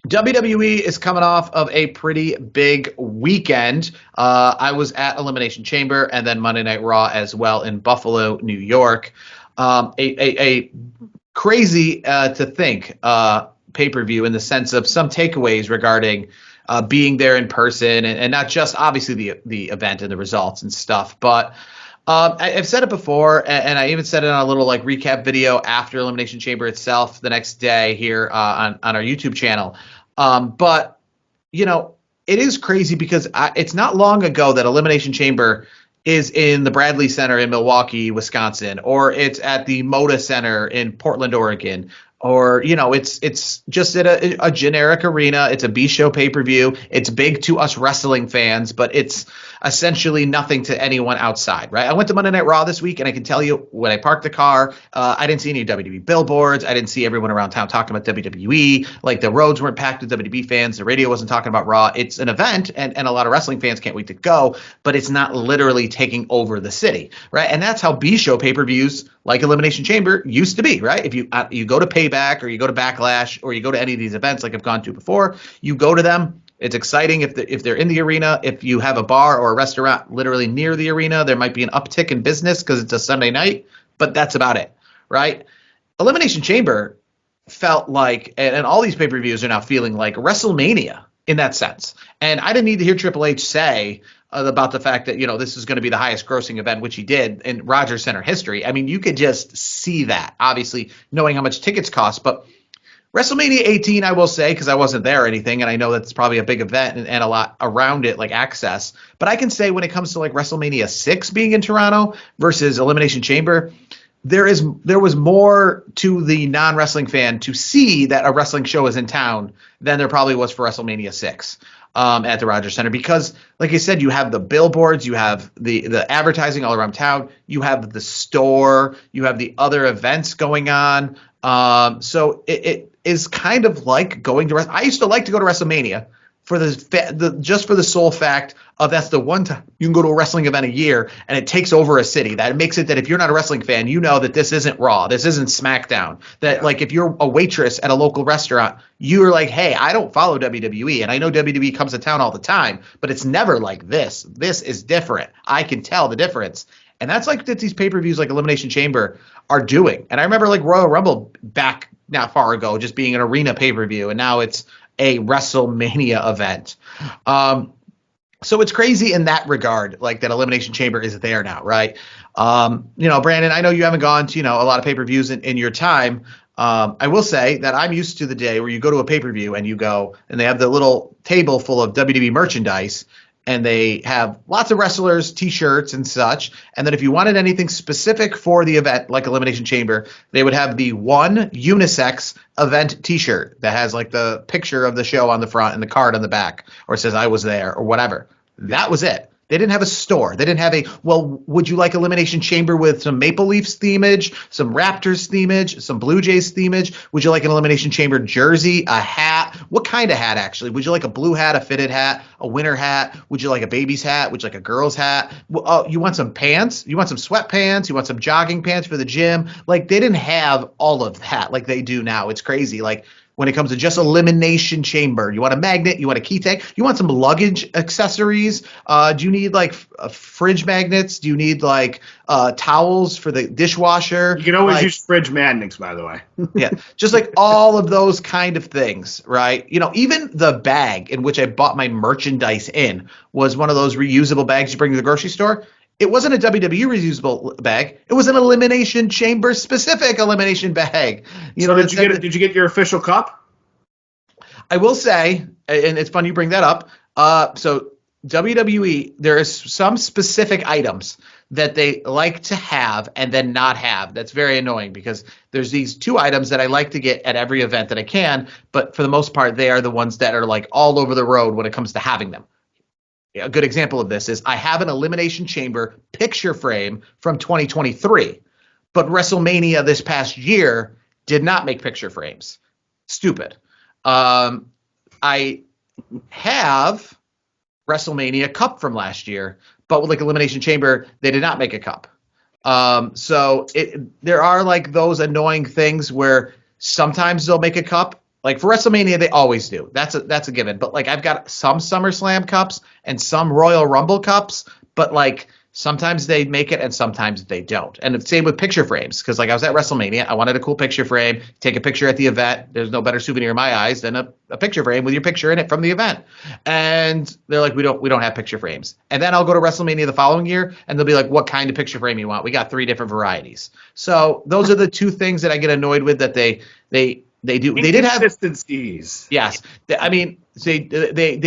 WWE is coming off of a pretty big weekend. I was at Elimination Chamber and then Monday Night Raw as well in Buffalo, New York. A crazy to think pay-per-view in the sense of some takeaways regarding being there in person and not just obviously the event and the results and stuff, but I've said it before, and I even said it on a little like recap video after Elimination Chamber itself the next day here on our YouTube channel. But it is crazy because it's not long ago that Elimination Chamber is in the Bradley Center in Milwaukee, Wisconsin, or it's at the Moda Center in Portland, Oregon, or it's just at a generic arena. It's a B-show pay-per-view. It's big to us wrestling fans, but it's essentially nothing to anyone outside, right? I went to Monday Night Raw this week, and I can tell you when I parked the car, I didn't see any WWE billboards. I didn't see everyone around town talking about WWE. Like, the roads weren't packed with WWE fans. The radio wasn't talking about Raw. It's an event, and a lot of wrestling fans can't wait to go, but it's not literally taking over the city, right? And that's how B-show pay-per-views like Elimination Chamber used to be, right? If you go to Payback or you go to Backlash or you go to any of these events like I've gone to before, you go to them. It's exciting if they're in the arena. If you have a bar or a restaurant literally near the arena, there might be an uptick in business because it's a Sunday night, but that's about it, right? Elimination Chamber felt like, and all these pay-per-views are now feeling like WrestleMania in that sense. And I didn't need to hear Triple H say about the fact that, this is going to be the highest grossing event, which he did in Rogers Center history. I mean, you could just see that, obviously, knowing how much tickets cost. But WrestleMania 18, I will say, because I wasn't there or anything, and I know that's probably a big event and a lot around it, like access. But I can say when it comes to like WrestleMania 6 being in Toronto versus Elimination Chamber, there was more to the non-wrestling fan to see that a wrestling show is in town than there probably was for WrestleMania 6 at the Rogers Center, because like I said, you have the billboards, you have the advertising all around town, you have the store, you have the other events going on. So it is kind of like going to I used to like to go to WrestleMania for just for the sole fact of that's the one time you can go to a wrestling event a year and it takes over a city. That makes it that if you're not a wrestling fan, you know that this isn't Raw, this isn't SmackDown. That like if you're a waitress at a local restaurant, you're like, hey, I don't follow WWE, and I know WWE comes to town all the time, but it's never like this. This is different. I can tell the difference. And that's like that these pay-per-views like Elimination Chamber are doing. And I remember like Royal Rumble back not far ago just being an arena pay-per-view, and now it's a WrestleMania event. So it's crazy in that regard, like that Elimination Chamber is there now, right? Brandon, I know you haven't gone to, a lot of pay-per-views in your time. I will say that I'm used to the day where you go to a pay-per-view and you go and they have the little table full of WWE merchandise, and they have lots of wrestlers, T-shirts and such. And then if you wanted anything specific for the event, like Elimination Chamber, they would have the one unisex event T-shirt that has like the picture of the show on the front and the card on the back, or it says I was there or whatever. That was it. They didn't have a store. They didn't have would you like Elimination Chamber with some Maple Leafs themage, some Raptors themage, some Blue Jays themage? Would you like an Elimination Chamber jersey, a hat? What kind of hat, actually? Would you like a blue hat, a fitted hat, a winter hat? Would you like a baby's hat? Would you like a girl's hat? You want some pants? You want some sweatpants? You want some jogging pants for the gym? Like, they didn't have all of that like they do now. It's crazy. Like, when it comes to just Elimination Chamber, you want a magnet, you want a key tag, you want some luggage accessories. Do you need like fridge magnets? Do you need like towels for the dishwasher? You can always use fridge magnets, by the way. Yeah, just like all of those kind of things, right? Even the bag in which I bought my merchandise in was one of those reusable bags you bring to the grocery store. It wasn't a WWE reusable bag. It was an Elimination Chamber specific elimination bag. Did you get your official cup? I will say, and it's funny you bring that up. So WWE, there is some specific items that they like to have and then not have. That's very annoying because there's these two items that I like to get at every event that I can, but for the most part, they are the ones that are like all over the road when it comes to having them. A good example of this is I have an Elimination Chamber picture frame from 2023, but WrestleMania this past year did not make picture frames. Stupid. I have WrestleMania cup from last year, but with like Elimination Chamber, they did not make a cup. So there are like those annoying things where sometimes they'll make a cup. Like for WrestleMania, they always do. That's a given. But like I've got some SummerSlam cups and some Royal Rumble cups, but like sometimes they make it and sometimes they don't. And same with picture frames, because like I was at WrestleMania, I wanted a cool picture frame, take a picture at the event. There's no better souvenir in my eyes than a picture frame with your picture in it from the event. And they're like, we don't have picture frames. And then I'll go to WrestleMania the following year and they'll be like, what kind of picture frame you want? We got 3 different varieties. So those are the 2 things that I get annoyed with that they do. They did have inconsistencies. Yes. I mean, they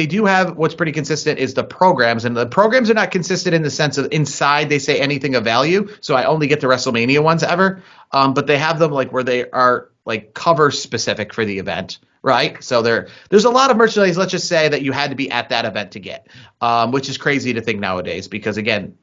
do have what's pretty consistent is the programs, and the programs are not consistent in the sense of inside they say anything of value. So I only get the WrestleMania ones ever. But they have them like where they are like cover specific for the event. Right. So there's a lot of merchandise, let's just say, that you had to be at that event to get, which is crazy to think nowadays, because, again,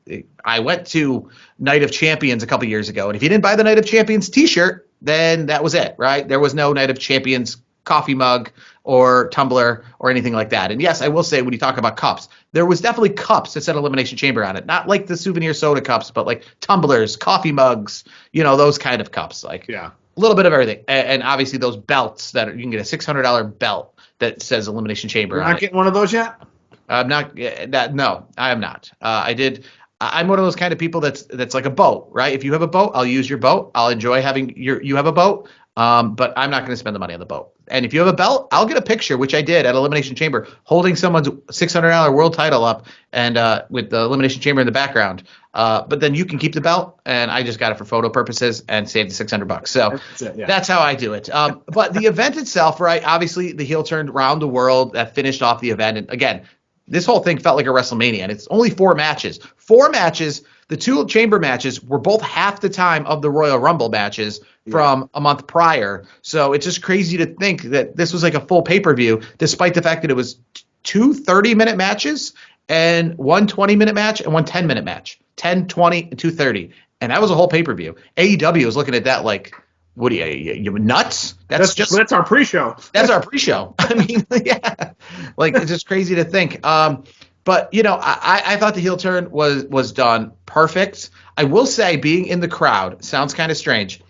I went to Night of Champions a couple years ago. And if you didn't buy the Night of Champions T-shirt, then that was it. Right. There was no Night of Champions coffee mug or tumbler or anything like that. And yes, I will say, when you talk about cups, there was definitely cups that said Elimination Chamber on it. Not like the souvenir soda cups, but like tumblers, coffee mugs, those kind of cups. Like, yeah. A little bit of everything. And obviously those belts you can get a $600 belt that says Elimination Chamber on it. You're not getting one of those yet? I'm not. No, I am not. I'm one of those kind of people that's like a boat, right? If you have a boat, I'll use your boat. I'll enjoy having you have a boat. But I'm not going to spend the money on the boat. And if you have a belt, I'll get a picture, which I did at Elimination Chamber, holding someone's $600 world title up and with the Elimination Chamber in the background. But then you can keep the belt, and I just got it for photo purposes and saved the $600. So that's how I do it. But the event itself, right? Obviously, the heel turned around the world. That finished off the event. And again, this whole thing felt like a WrestleMania, and it's only 4 matches. 4 matches. The 2 chamber matches were both half the time of the Royal Rumble matches from a month prior. So it's just crazy to think that this was like a full pay-per-view, despite the fact that it was 2 30-minute matches and 1 20-minute match and 1 10-minute match. 10, 20, and 2 30. And that was a whole pay-per-view. AEW was looking at that like, what are you nuts? That's our pre-show. That's our pre-show. I mean, yeah. Like, it's just crazy to think. But, I thought the heel turn was done perfect. I will say, being in the crowd sounds kind of strange.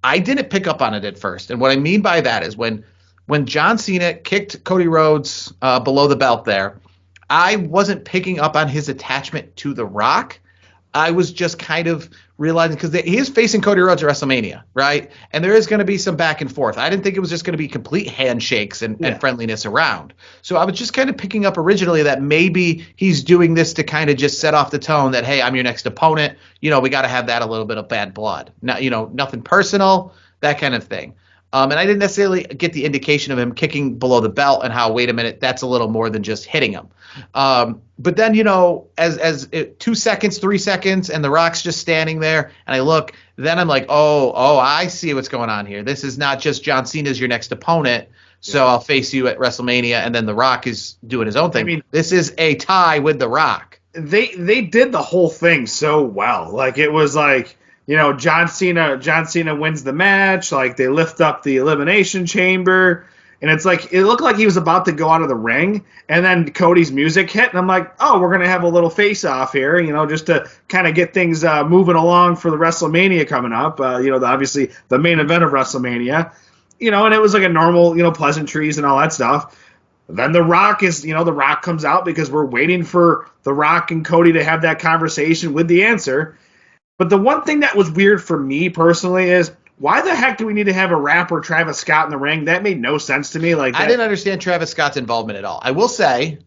I didn't pick up on it at first. And what I mean by that is when John Cena kicked Cody Rhodes below the belt there, I wasn't picking up on his attachment to The Rock. I was just kind of realizing, because he is facing Cody Rhodes at WrestleMania, right? And there is going to be some back and forth. I didn't think it was just going to be complete handshakes and friendliness around. So I was just kind of picking up originally that maybe he's doing this to kind of just set off the tone that, hey, I'm your next opponent. We got to have that a little bit of bad blood. Now, nothing personal, that kind of thing. And I didn't necessarily get the indication of him kicking below the belt and how, wait a minute, that's a little more than just hitting him. But then, as 2 seconds, 3 seconds, and The Rock's just standing there, and I look, then I'm like, oh, I see what's going on here. This is not just John Cena's your next opponent, so I'll face you at WrestleMania, and then The Rock is doing his own thing. I mean, this is a tie with The Rock. They did the whole thing so well. Like, it was like, John Cena wins the match. Like, they lift up the Elimination Chamber. And it's like, it looked like he was about to go out of the ring. And then Cody's music hit. And I'm like, oh, we're going to have a little face-off here, just to kind of get things moving along for the WrestleMania coming up. Obviously the main event of WrestleMania. And it was like a normal, pleasantries and all that stuff. Then The Rock The Rock comes out because we're waiting for The Rock and Cody to have that conversation with the answer. But the one thing that was weird for me personally is, why the heck do we need to have a rapper Travis Scott in the ring? That made no sense to me. Like, I didn't understand Travis Scott's involvement at all. I will say,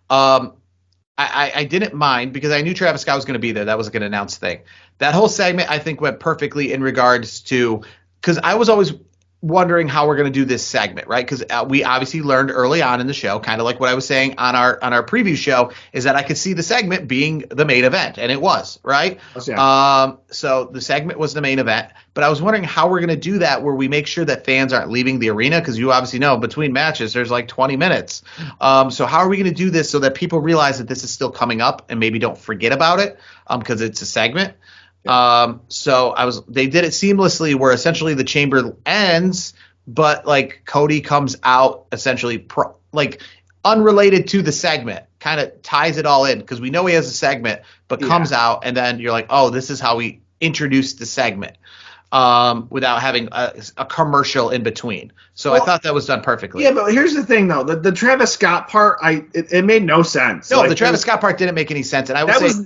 I didn't mind, because I knew Travis Scott was going to be there. That was like an announced thing. That whole segment, I think, went perfectly in regards to, because I was always wondering how we're going to do this segment, right? Because we obviously learned early on in the show, kind of like what I was saying on our preview show, is that I could see the segment being the main event, and it was, right? So the segment was the main event, but I was wondering how we're going to do that, where we make sure that fans aren't leaving the arena, because you obviously know between matches there's like 20 minutes. So how are we going to do this so that people realize that this is still coming up and maybe don't forget about it, because it's a segment. They did it seamlessly, where essentially the chamber ends, but like Cody comes out essentially unrelated to the segment, kind of ties it all in, because we know he has a segment, but comes out, and then you're like, oh, this is how we introduced the segment. without having a commercial in between. So I thought that was done perfectly. Yeah, but here's the thing, though. The Travis Scott part, it made no sense. No, the Travis Scott part didn't make any sense. And I would say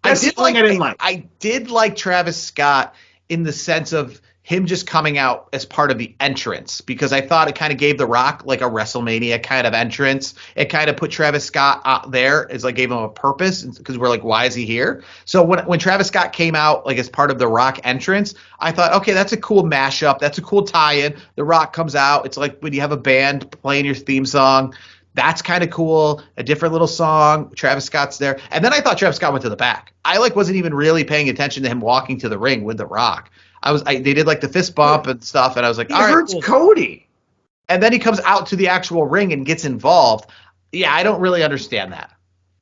I did like Travis Scott in the sense of him just coming out as part of the entrance, because I thought it kind of gave The Rock like a WrestleMania kind of entrance. It kind of put Travis Scott out there as like gave him a purpose, because we're like, why is he here? So when Travis Scott came out like as part of The Rock entrance, I thought, okay, that's a cool mashup. That's a cool tie-in. The Rock comes out. It's like when you have a band playing your theme song. That's kind of cool. A different little song. Travis Scott's there. And then I thought Travis Scott went to the back. I like wasn't even really paying attention to him walking to the ring with The Rock. They did like the fist bump and stuff, and I was like, all right, hurts cool. Cody. And then he comes out to the actual ring and gets involved. Yeah, I don't really understand that.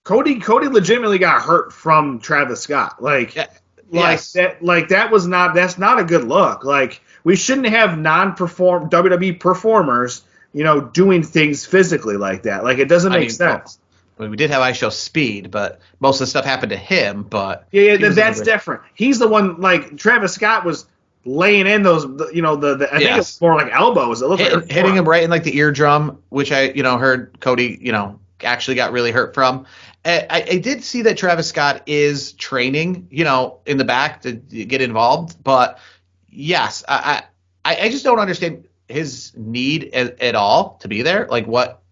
Cody legitimately got hurt from Travis Scott. That's not a good look. Like, we shouldn't have WWE performers, doing things physically like that. Like, it doesn't make sense. We did have IShow Speed, but most of the stuff happened to him. But that's different. He's the one. Like, Travis Scott was laying in those. I think it's more like elbows. It looked like hitting him right in like the eardrum, which I heard Cody actually got really hurt from. I did see that Travis Scott is training in the back to get involved, but yes, I just don't understand his need at all to be there. Like, what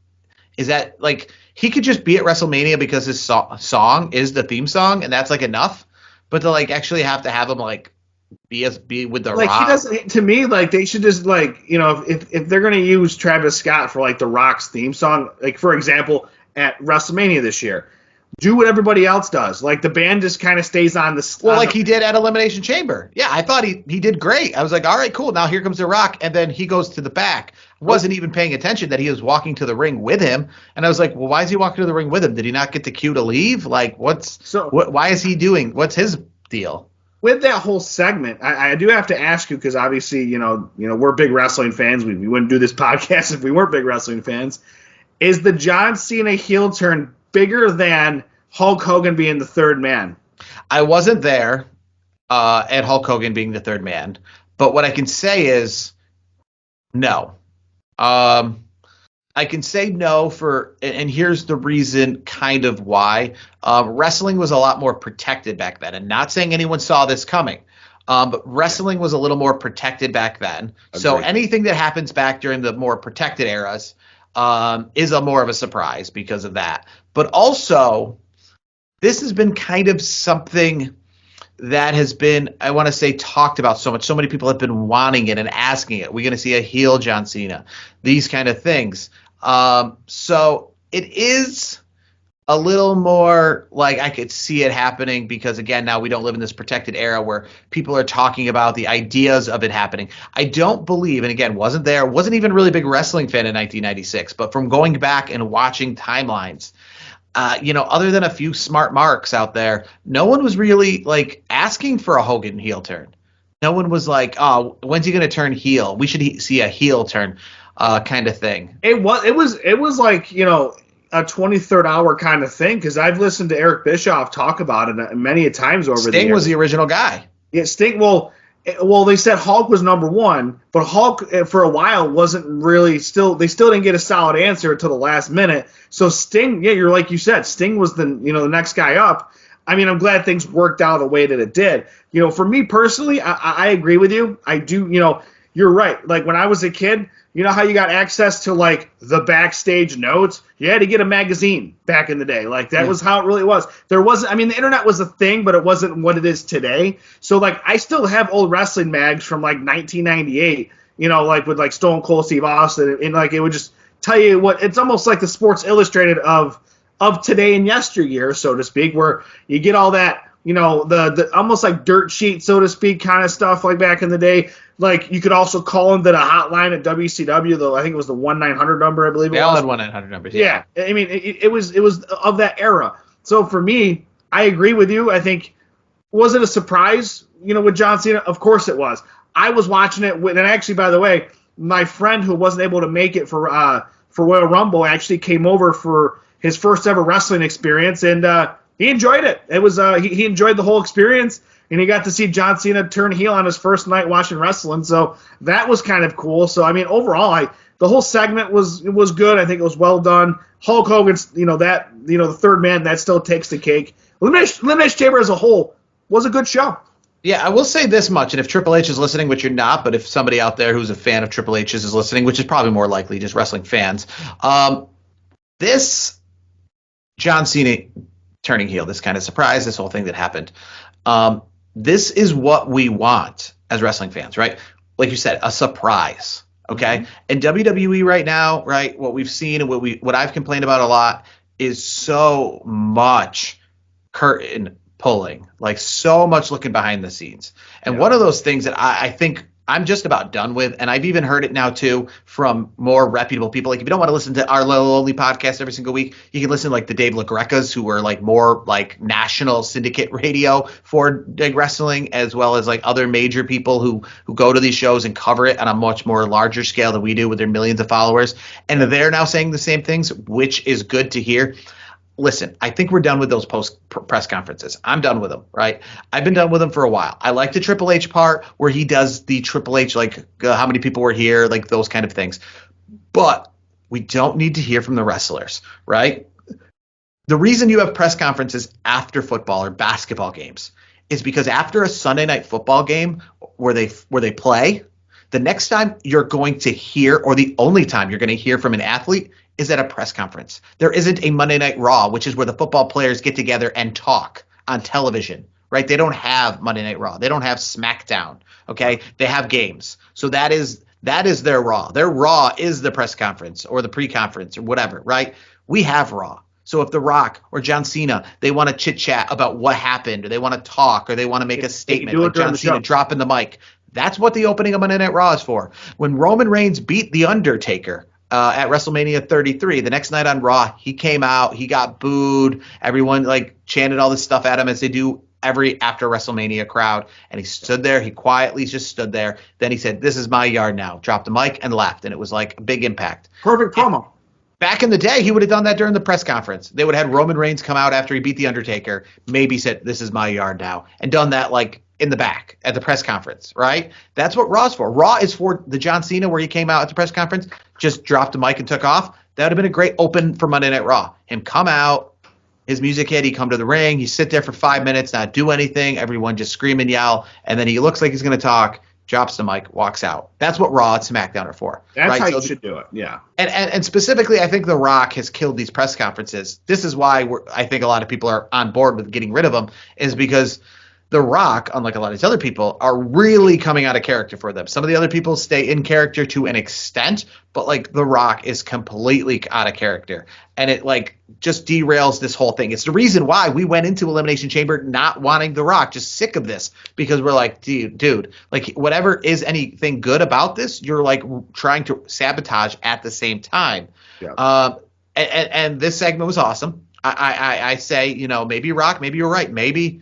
is that like? He could just be at WrestleMania because his song is the theme song, and that's like enough. But to like actually have to have him like be with the like Rock. He doesn't. To me, like they should just like if they're gonna use Travis Scott for like the Rock's theme song, like for example at WrestleMania this year, do what everybody else does. Like the band just kind of stays on the. Well, like he did at Elimination Chamber. Yeah, I thought he did great. I was like, all right, cool. Now here comes the Rock, and then he goes to the back. Wasn't even paying attention that he was walking to the ring with him, and I was like, well, why is he walking to the ring with him? Did he not get the cue to leave? Like, why is he doing? What's his deal? With that whole segment, I do have to ask you, because obviously, we're big wrestling fans. We wouldn't do this podcast if we weren't big wrestling fans. Is the John Cena heel turn bigger than Hulk Hogan being the third man? I wasn't there at Hulk Hogan being the third man, but what I can say is no. I can say no and here's the reason kind of why. Wrestling was a lot more protected back then, and not saying anyone saw this coming, but wrestling was a little more protected back then. Agreed. So anything that happens back during the more protected eras is more of a surprise because of that. But also, this has been kind of something that has been, I want to say, talked about so much. So many people have been wanting it and asking it. We're going to see a heel John Cena, these kind of things. So it is a little more like I could see it happening because, again, now we don't live in this protected era where people are talking about the ideas of it happening. I don't believe, and again, wasn't even really a big wrestling fan in 1996, but from going back and watching timelines, other than a few smart marks out there, no one was really like asking for a Hogan heel turn. No one was like, "Oh, when's he going to turn heel? We should see a heel turn," kind of thing. It was like a 23rd hour kind of thing, because I've listened to Eric Bischoff talk about it many a times over the years. Sting was the original guy. Yeah, Sting. Well, they said Hulk was number one, but Hulk for a while wasn't really they still didn't get a solid answer until the last minute. So Sting, you're like you said, Sting was the next guy up. I mean, I'm glad things worked out the way that it did. For me personally, I agree with you. I do, you're right. Like when I was a kid, how you got access to like the backstage notes? You had to get a magazine back in the day. Like that was how it really was. The internet was a thing, but it wasn't what it is today. So like I still have old wrestling mags from like 1998, like with like Stone Cold Steve Austin, and like it would just tell you what, it's almost like the Sports Illustrated of today and yesteryear, so to speak, where you get all that, the almost like dirt sheet, so to speak, kind of stuff like back in the day. Like you could also call into the hotline at WCW, though I think it was the 1-900 number, I believe it was. They all had 1-900 numbers. Yeah. I mean, it was of that era. So for me, I agree with you. I think, was it a surprise, with John Cena? Of course it was. I was watching it and actually, by the way, my friend who wasn't able to make it for Royal Rumble actually came over for his first ever wrestling experience, and he enjoyed it. It was he enjoyed the whole experience. and he got to see John Cena turn heel on his first night watching wrestling. So that was kind of cool. So I mean, overall, the whole segment was good. I think it was well done. Hulk Hogan's, the third man, that still takes the cake. Elimination Chamber as a whole was a good show. Yeah, I will say this much, and if Triple H is listening, which you're not, but if somebody out there who's a fan of Triple H's is listening, which is probably more likely just wrestling fans, this John Cena turning heel, this kind of surprise, this whole thing that happened, this is what we want as wrestling fans, right? Like you said, a surprise, okay? Mm-hmm. And WWE right now, right, what we've seen and what I've complained about a lot is so much curtain pulling, like so much looking behind the scenes. And one of those things that I think I'm just about done with, and I've even heard it now too from more reputable people. Like if you don't want to listen to our little only podcast every single week, you can listen to like the Dave LaGreca's, who are like more like national syndicate radio for like wrestling, as well as like other major people who go to these shows and cover it on a much more larger scale than we do with their millions of followers. And they're now saying the same things, which is good to hear. Listen, I think we're done with those press conferences. I'm done with them, right? I've been done with them for a while. I like the Triple H part where he does the Triple H, like how many people were here, like those kind of things. But we don't need to hear from the wrestlers, right? The reason you have press conferences after football or basketball games is because after a Sunday night football game where they play, the next time you're going to hear, or the only time you're going to hear from an athlete, is at a press conference. There isn't a Monday Night Raw, which is where the football players get together and talk on television, right? They don't have Monday Night Raw. They don't have SmackDown, okay? They have games. So that is their Raw. Their Raw is the press conference or the pre-conference or whatever, right? We have Raw. So if The Rock or John Cena, they want to chit-chat about what happened, or they want to talk, or they want to make a statement, like John Cena dropping the mic, that's what the opening of Monday Night Raw is for. When Roman Reigns beat The Undertaker at WrestleMania 33, the next night on Raw, he came out, he got booed, everyone like chanted all this stuff at him as they do every after WrestleMania crowd, and he stood there, he quietly just stood there, then he said, "This is my yard now," dropped the mic and left, and it was like a big impact. Perfect promo. Back in the day, he would have done that during the press conference. They would have had Roman Reigns come out after he beat The Undertaker, maybe said, "This is my yard now," and done that like in the back at the press conference, right? That's what Raw's for. Raw is for the John Cena where he came out at the press conference, just dropped the mic and took off. That would have been a great open for Monday Night Raw. Him come out, his music hit, he come to the ring, he sit there for 5 minutes, not do anything, everyone just scream and yell, and then he looks like he's going to talk, drops the mic, walks out. That's what Raw and SmackDown are for. That's right? how you should do it, yeah. And specifically, I think The Rock has killed these press conferences. This is why I think a lot of people are on board with getting rid of them, is because The Rock, unlike a lot of these other people, are really coming out of character for them. Some of the other people stay in character to an extent, but like The Rock is completely out of character. And it like just derails this whole thing. It's the reason why we went into Elimination Chamber not wanting The Rock, just sick of this, because we're like, dude, like whatever is anything good about this, you're like trying to sabotage at the same time. Yeah. And this segment was awesome. I say, maybe Rock, maybe you're right. Maybe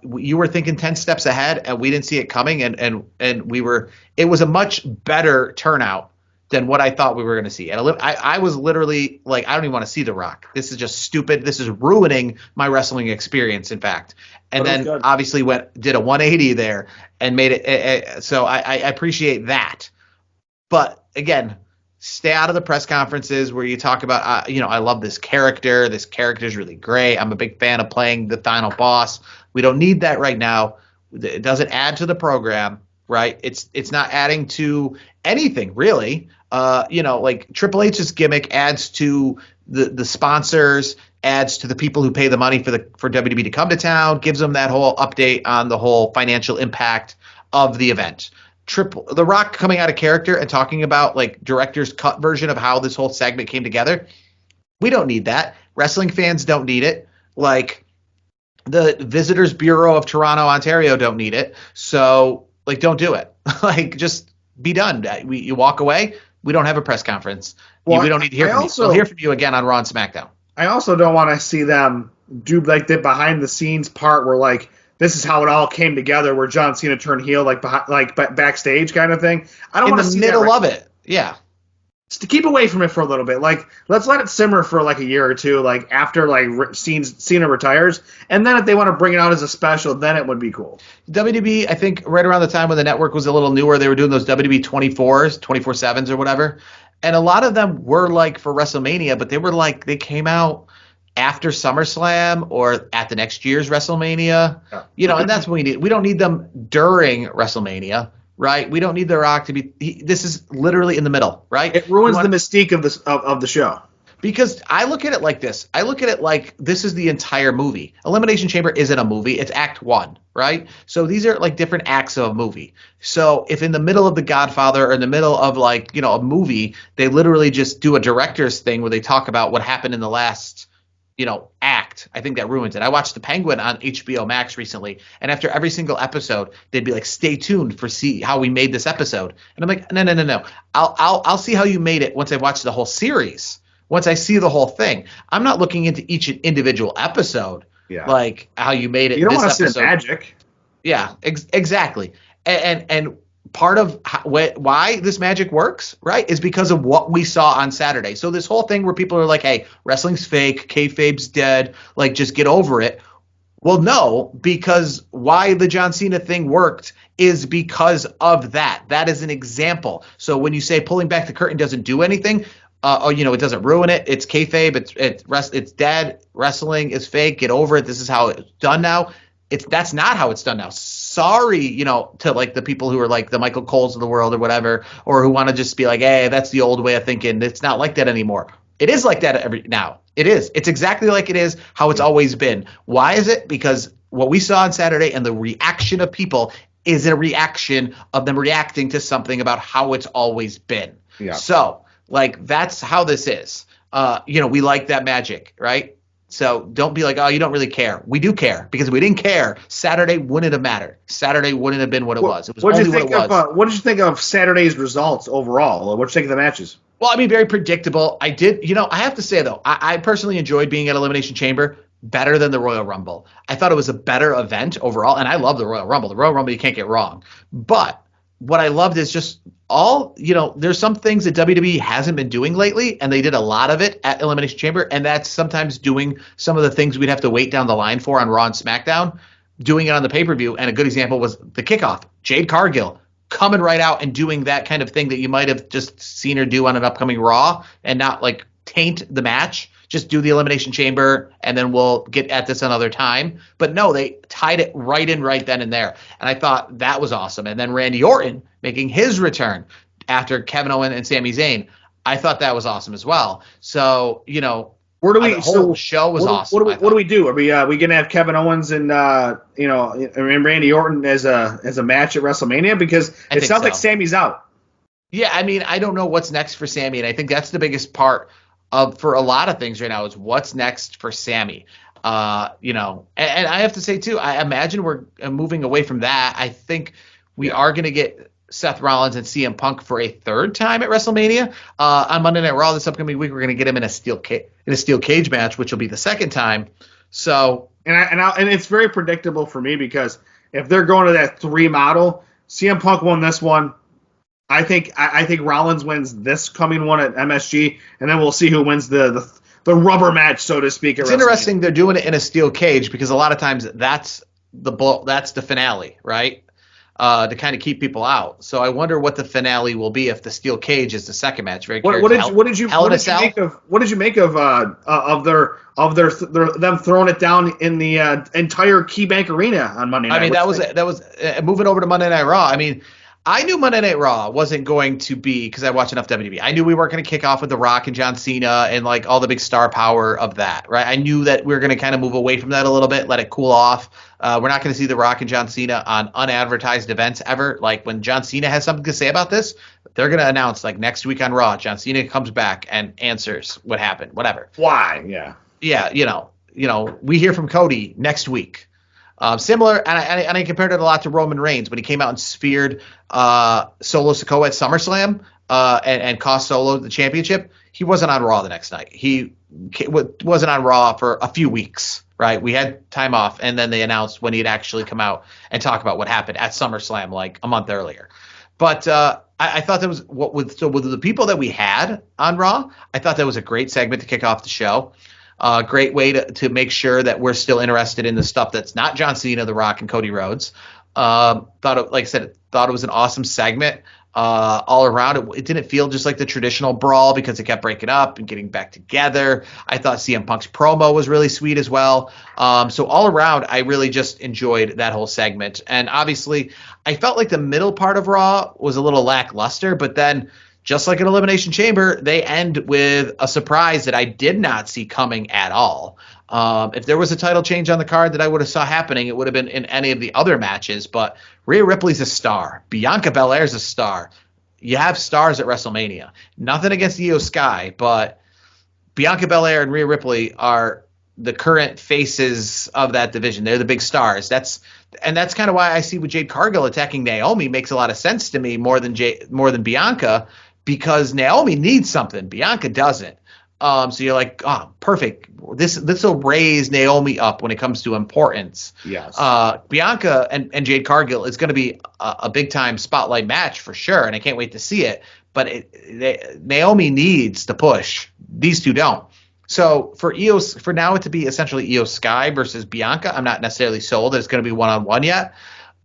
you were thinking 10 steps ahead and we didn't see it coming, and it was a much better turnout than what I thought we were going to see. And I was literally like, I don't even want to see The Rock. This is just stupid. This is ruining my wrestling experience, in fact. And then obviously did a 180 there and made it. So I appreciate that. But again, stay out of the press conferences where you talk about, I love this character. This character is really great. I'm a big fan of playing the final boss. We don't need that right now. It doesn't add to the program, right? It's not adding to anything really. Like Triple H's gimmick adds to the sponsors, adds to the people who pay the money for WWE to come to town, gives them that whole update on the whole financial impact of the event. The Rock coming out of character and talking about like director's cut version of how this whole segment came together. We don't need that. Wrestling fans don't need it. Like the Visitors Bureau of Toronto, Ontario don't need it. So like, don't do it. Like, just be done. You walk away. We don't have a press conference. Well, we don't need to hear from you. We'll hear from you again on Raw and SmackDown. I also don't want to see them do like the behind the scenes part where like, this is how it all came together, where John Cena turned heel, like backstage kind of thing. I don't want to see in the middle of it. Yeah. to keep away from it for a little bit. Like, let's let it simmer for like a year or two, like after like Cena retires, and then if they want to bring it out as a special, then it would be cool. WWE, I think right around the time when the network was a little newer, they were doing those WWE 24s, 24/7s or whatever. And a lot of them were like for WrestleMania, but they were like, they came out after SummerSlam or at the next year's WrestleMania. Yeah. And that's what we need. We don't need them during WrestleMania, right? We don't need The Rock to be. This is literally in the middle, right? It ruins the mystique of this of the show. Because I look at it like this. I look at it like this is the entire movie. Elimination Chamber isn't a movie. It's act one, right? So these are like different acts of a movie. So if in the middle of The Godfather or in the middle of like, a movie, they literally just do a director's thing where they talk about what happened in the last, act, I think that ruins it. I watched The Penguin on HBO Max recently, and after every single episode, they'd be like, stay tuned for see how we made this episode. And I'm like, no. I'll see how you made it once I watch the whole series. Once I see the whole thing, I'm not looking into each individual episode, like how you made it. You don't this want to see episode. the magic. Yeah, exactly. And part of why this magic works, right, is because of what we saw on Saturday. So this whole thing where people are like, hey, wrestling's fake, kayfabe's dead, like just get over it. Well, no, because why the John Cena thing worked is because of that. That is an example. So when you say pulling back the curtain doesn't do anything, it doesn't ruin it. It's kayfabe. It's dead. Wrestling is fake. Get over it. This is how it's done now. That's not how it's done now. Sorry, to like the people who are like the Michael Coles of the world or whatever, or who want to just be like, hey, that's the old way of thinking. It's not like that anymore. It is like that now. It is. It's exactly like it is how it's always been. Why is it? Because what we saw on Saturday and the reaction of people is a reaction of them reacting to something about how it's always been. Yeah. So, like, that's how this is. We like that magic, right? So don't be like, oh, you don't really care. We do care, because if we didn't care, Saturday wouldn't have mattered. Saturday wouldn't have been what it was. It was only what it was. What did you think of Saturday's results overall? What did you think of the matches? Well, I mean, very predictable. I did, I have to say, though, I personally enjoyed being at Elimination Chamber better than the Royal Rumble. I thought it was a better event overall, and I love the Royal Rumble. The Royal Rumble, you can't get wrong. But what I loved is just there's some things that WWE hasn't been doing lately, and they did a lot of it at Elimination Chamber, and that's sometimes doing some of the things we'd have to wait down the line for on Raw and SmackDown, doing it on the pay-per-view. And a good example was the kickoff. Jade Cargill coming right out and doing that kind of thing that you might have just seen her do on an upcoming Raw and not like taint the match. Just do the Elimination Chamber, and then we'll get at this another time. But no, they tied it right in right then and there. And I thought that was awesome. And then Randy Orton making his return after Kevin Owens and Sami Zayn. I thought that was awesome as well. So, where do we? The whole show was awesome. What do we do? Are we gonna have Kevin Owens and and Randy Orton as a match at WrestleMania? Because it sounds like Sami's out. Yeah, I mean, I don't know what's next for Sami, and I think that's the biggest part for a lot of things right now is what's next for Sami. And I have to say too, I imagine we're moving away from that. I think we are going to get Seth Rollins and CM Punk for a third time at WrestleMania on Monday Night Raw this upcoming week. We're going to get him in a steel cage match, which will be the second time. So and it's very predictable for me, because if they're going to that 3 model, CM Punk won this one. I think Rollins wins this coming one at MSG, and then we'll see who wins the rubber match, so to speak. It's interesting they're doing it in a steel cage, because a lot of times that's the finale, right? To kind of keep people out. So I wonder what the finale will be if the steel cage is the second match. Right? What did you make of them throwing it down in the entire KeyBank Arena on Monday night? I mean, that was moving over to Monday Night Raw. I mean, I knew Monday Night Raw wasn't going to be, because I watch enough WWE, I knew we weren't going to kick off with The Rock and John Cena and like all the big star power of that, right? I knew that we were going to kind of move away from that a little bit, let it cool off. We're not going to see The Rock and John Cena on unadvertised events ever. Like when John Cena has something to say about this, they're going to announce like next week on Raw, John Cena comes back and answers what happened, whatever. Why? Yeah. Yeah, we hear from Cody next week. Similar, and I compared it a lot to Roman Reigns when he came out and speared Solo Sikoa at SummerSlam and cost Solo the championship. He wasn't on Raw the next night. He wasn't on Raw for a few weeks, right? We had time off, and then they announced when he'd actually come out and talk about what happened at SummerSlam like a month earlier. But I thought that was with the people that we had on Raw. I thought that was a great segment to kick off the show. Great way to make sure that we're still interested in the stuff that's not John Cena, The Rock, and Cody Rhodes. Like I said, thought it was an awesome segment. All around, it didn't feel just like the traditional brawl because it kept breaking up and getting back together. I thought CM Punk's promo was really sweet as well. So all around, I really just enjoyed that whole segment. And obviously, I felt like the middle part of Raw was a little lackluster, but then just like an Elimination Chamber, they end with a surprise that I did not see coming at all. If there was a title change on the card that I would have saw happening, it would have been in any of the other matches. But Rhea Ripley's a star. Bianca Belair's a star. You have stars at WrestleMania. Nothing against Io Sky, but Bianca Belair and Rhea Ripley are the current faces of that division. They're the big stars. That's kind of why I see with Jade Cargill attacking Naomi makes a lot of sense to me more than Bianca, because Naomi needs something. Bianca doesn't. So you're like, oh, perfect. This will raise Naomi up when it comes to importance. Yes. Bianca and Jade Cargill is going to be a big time spotlight match for sure, and I can't wait to see it. But Naomi needs the push. These two don't. So for now it to be essentially Io Sky versus Bianca, I'm not necessarily sold that it's going to be one-on-one yet.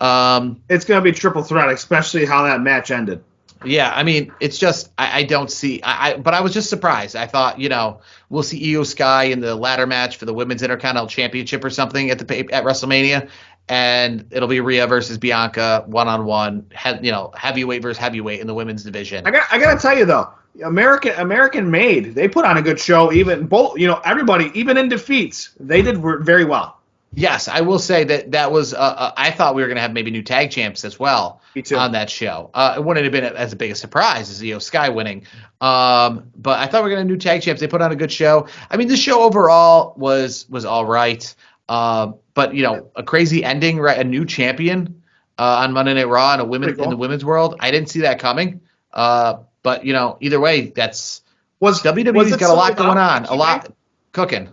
It's going to be triple threat, especially how that match ended. Yeah, I mean, it's just I don't see. But I was just surprised. I thought, we'll see Io Sky in the ladder match for the Women's Intercontinental Championship or something at WrestleMania, and it'll be Rhea versus Bianca one-on-one, heavyweight versus heavyweight in the women's division. I got to tell you though, American made. They put on a good show. Even everybody, even in defeats, they did very well. Yes, I will say that was. I thought we were going to have maybe new tag champs as well on that show. It wouldn't have been as big a surprise as Io Sky winning. But I thought we were going to have new tag champs. They put on a good show. I mean, the show overall was all right. But a crazy ending, right? A new champion on Monday Night Raw and in the women's world. I didn't see that coming. But either way, WWE's got a lot going on, a lot cooking.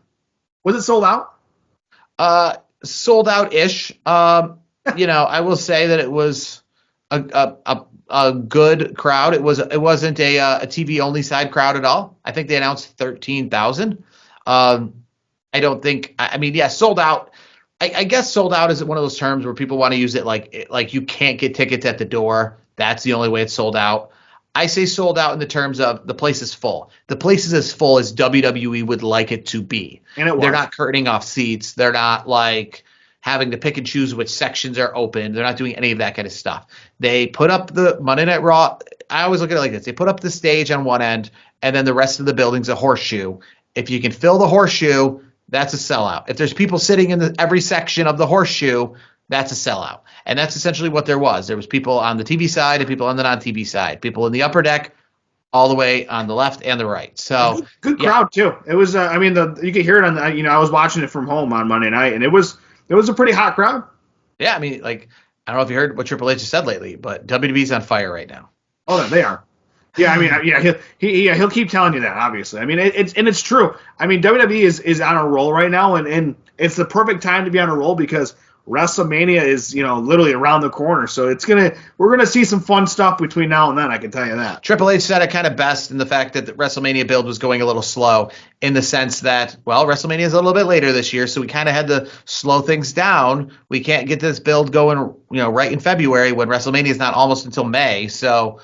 Was it sold out? Sold out-ish. I will say that it was a good crowd. It wasn't a TV only side crowd at all. I think they announced 13,000. I don't think. I mean, yeah, sold out. I guess sold out is one of those terms where people want to use it like you can't get tickets at the door. That's the only way it's sold out. I say sold out in the terms of the place is full. The place is as full as WWE would like it to be. And it was. They're not curtaining off seats. They're not having to pick and choose which sections are open. They're not doing any of that kind of stuff. They put up the Monday Night Raw. I always look at it like this. They put up the stage on one end, and then the rest of the building's a horseshoe. If you can fill the horseshoe, that's a sellout. If there's people sitting in every section of the horseshoe, that's a sellout. And that's essentially what there was. There was people on the TV side and people on the non-TV side. People in the upper deck, all the way on the left and the right. So good crowd too. It was. You could hear it on. I was watching it from home on Monday night, and it was a pretty hot crowd. Yeah, I mean, I don't know if you heard what Triple H has said lately, but WWE's on fire right now. Oh, they are. Yeah, I mean, he'll keep telling you that. Obviously, I mean, it's true. I mean, WWE is on a roll right now, and it's the perfect time to be on a roll because WrestleMania is, literally around the corner. So we're gonna see some fun stuff between now and then. I can tell you that. Triple H said it kind of best in the fact that the WrestleMania build was going a little slow in the sense that, well, WrestleMania is a little bit later this year, so we kind of had to slow things down. We can't get this build going, right in February when WrestleMania is not almost until May. So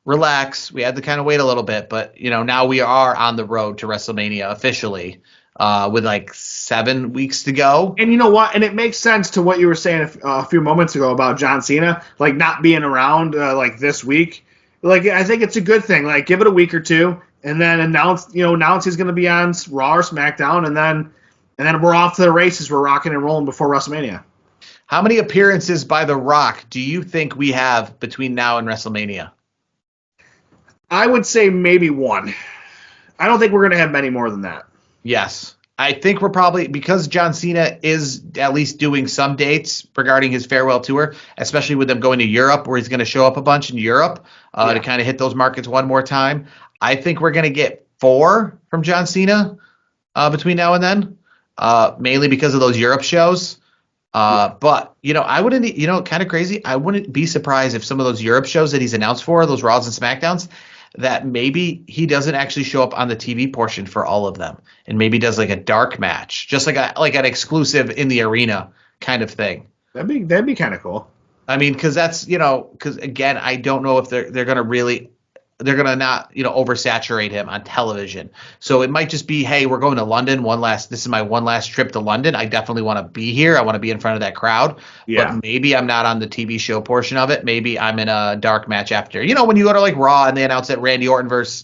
relax. We had to kind of wait a little bit, but now we are on the road to WrestleMania officially. With 7 weeks to go. And you know what? And it makes sense to what you were saying a few moments ago about John Cena, not being around this week. I think it's a good thing. Give it a week or two and then announce he's going to be on Raw or SmackDown and then we're off to the races. We're rocking and rolling before WrestleMania. How many appearances by The Rock do you think we have between now and WrestleMania? I would say maybe one. I don't think we're going to have many more than that. Yes. I think we're probably, because John Cena is at least doing some dates regarding his farewell tour, especially with them going to Europe, where he's going to show up a bunch in Europe to kind of hit those markets one more time. I think we're going to get 4 from John Cena between now and then, mainly because of those Europe shows. But I wouldn't, kind of crazy. I wouldn't be surprised if some of those Europe shows that he's announced for, those Raws and SmackDowns, that maybe he doesn't actually show up on the TV portion for all of them, and maybe does like a dark match, just like an exclusive in the arena kind of thing. That'd be kind of cool. I mean, because that's because again, I don't know if they're gonna really. They're going to not, oversaturate him on television. So it might just be, hey, we're going to London. This is my one last trip to London. I definitely want to be here. I want to be in front of that crowd. Yeah. But maybe I'm not on the TV show portion of it. Maybe I'm in a dark match after. When you go to like Raw and they announce that Randy Orton versus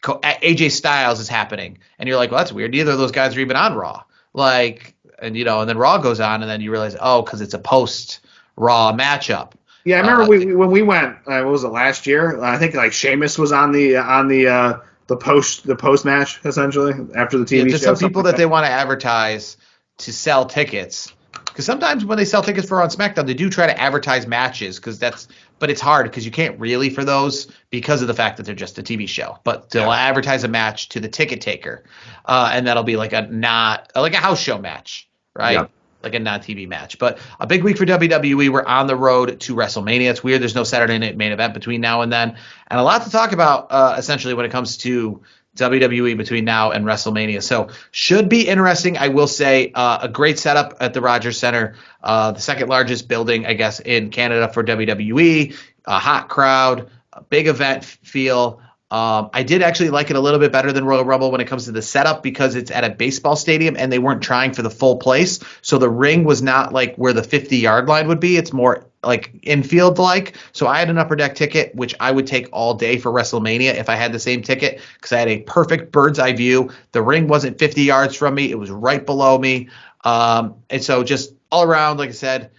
AJ Styles is happening. And you're like, well, that's weird. Neither of those guys are even on Raw. And then Raw goes on and then you realize, oh, because it's a post-Raw matchup. Yeah, I remember when we went. What was it, last year? I think like Sheamus was on the post match essentially after the TV show. There's some people that they want to advertise to sell tickets, because sometimes when they sell tickets for on SmackDown, they do try to advertise matches but it's hard because you can't really for those because of the fact that they're just a TV show. But they'll advertise a match to the ticket taker, and that'll be like a house show match, right? Yeah. Like a non-TV match. But a big week for WWE. We're on the road to WrestleMania. It's weird there's no Saturday night main event between now and then. And a lot to talk about, essentially, when it comes to WWE between now and WrestleMania. So should be interesting. I will say a great setup at the Rogers Center, the second largest building, I guess, in Canada for WWE. A hot crowd, a big event feel. I did actually like it a little bit better than Royal Rumble when it comes to the setup, because it's at a baseball stadium and they weren't trying for the full place. So the ring was not like where the 50-yard line would be. It's more like infield like. So I had an upper deck ticket, which I would take all day for WrestleMania if I had the same ticket, because I had a perfect bird's eye view. The ring wasn't 50 yards from me. It was right below me. And so just all around, like I said,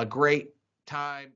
great time.